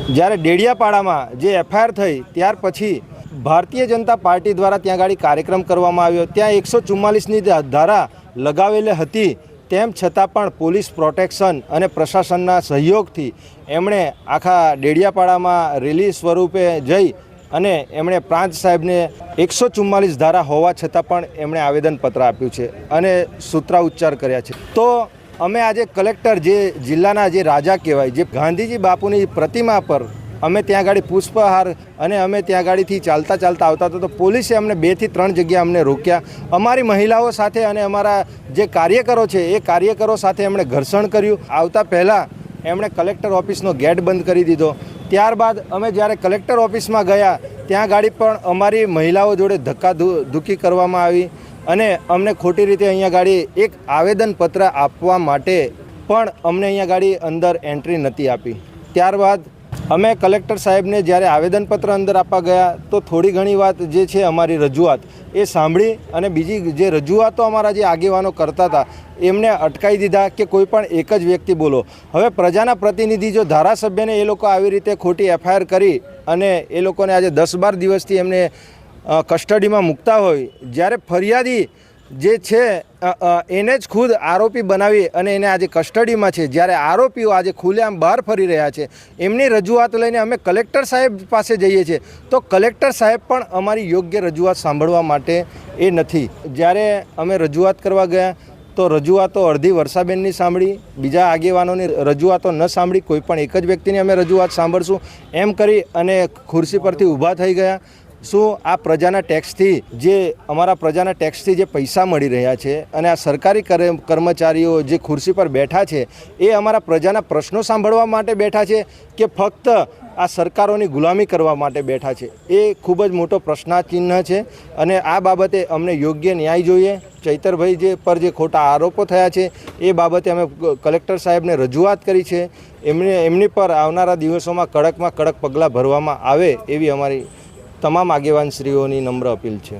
જ્યારે ડેડિયાપાડામાં જે એફઆઈઆર થઈ ત્યાર પછી ભારતીય જનતા પાર્ટી દ્વારા ત્યાં આગળ કાર્યક્રમ કરવામાં આવ્યો। ત્યાં 144ની ધારા લગાવેલી હતી, તેમ છતાં પણ પોલીસ પ્રોટેક્શન અને પ્રશાસનના સહયોગથી એમણે આખા ડેડિયાપાડામાં રેલી સ્વરૂપે જઈ અને એમણે પ્રાંત સાહેબને 144 ધારા હોવા છતાં પણ એમણે આવેદનપત્ર આપ્યું છે અને સૂત્રોચ્ચાર કર્યા છે। તો અમે આજે કલેક્ટર જે જિલ્લાના જે રાજા કહેવાય, જે ગાંધીજી બાપુની પ્રતિમા પર અમે ત્યાં આગળ પુષ્પહાર અને અમે ત્યાં આગળથી ચાલતા આવતા હતા, તો પોલીસે અમને 2 થી 3 જગ્યા અમને રોક્યા। અમારી મહિલાઓ સાથે અને અમારા જે કાર્યકરો છે એ કાર્યકરો સાથે એમણે ઘર્ષણ કર્યું। આવતા પહેલાં એમણે કલેક્ટર ઓફિસનો ગેટ બંધ કરી દીધો। ત્યારબાદ અમે જ્યારે કલેક્ટર ઓફિસમાં ગયા ત્યાં ગાડી પણ અમારી મહિલાઓ જોડે ધક્કાધુક્કી કરવામાં આવી અને અમને ખોટી રીતે અહીંયા ગાડી એક આવેદનપત્ર આપવા માટે પણ અમને અહીંયા ગાડી અંદર એન્ટ્રી નથી આપી। ત્યારબાદ અમે કલેક્ટર સાહેબને જ્યારે આવેદનપત્ર અંદર આપવા ગયા તો થોડી ઘણી વાત જે છે અમારી રજૂઆત એ સાંભળી અને બીજી જે રજૂઆતો અમારા જે આગેવાનો કરતા હતા એમને અટકાવી દીધા કે કોઈ પણ એક જ વ્યક્તિ બોલો। હવે પ્રજાના પ્રતિનિધિ જો ધારાસભ્યને એ લોકો આવી રીતે ખોટી એફઆઈઆર કરી અને એ લોકોને આજે 10-12 દિવસથી એમને કસ્ટડીમાં મૂકતા હોય, જ્યારે ફરિયાદી જે છે એને જ ખુદ આરોપી બનાવી અને એને આજે કસ્ટડીમાં છે, જ્યારે આરોપીઓ આજે ખુલ્લેઆમ બહાર ફરી રહ્યા છે, એમની રજૂઆત લઈને અમે કલેક્ટર સાહેબ પાસે જઈએ છીએ તો કલેક્ટર સાહેબ પણ અમારી યોગ્ય રજૂઆત સાંભળવા માટે એ નથી। જ્યારે અમે રજૂઆત કરવા ગયા તો રજૂઆતો અડધી વર્ષાબેનની સાંભળી, બીજા આગેવાનોની રજૂઆતો ન સાંભળી, કોઈ પણ એક જ વ્યક્તિની અમે રજૂઆત સાંભળશું એમ કરી અને ખુરશી પરથી ઊભા થઈ ગયા। શું આ પ્રજાના ટેક્સથી જે અમારા પ્રજાના ટેક્સથી જે પૈસા મળી રહ્યા છે અને આ સરકારી કર્મચારીઓ જે ખુરશી પર બેઠા છે એ અમારા પ્રજાના પ્રશ્નો સાંભળવા માટે બેઠા છે કે ફક્ત આ સરકારોની ગુલામી કરવા માટે બેઠા છે? એ ખૂબ જ મોટો પ્રશ્નાચિહ્ન છે અને આ બાબતે અમને યોગ્ય ન્યાય જોઈએ। ચૈતરભાઈ જે પર જે ખોટા આરોપો થયા છે એ બાબતે અમે કલેક્ટર સાહેબને રજૂઆત કરી છે, એમની પર આવનારા દિવસોમાં કડક પગલાં ભરવામાં આવે એવી અમારી તમામ આગેવાનશ્રીઓની નમ્ર અપીલ છે।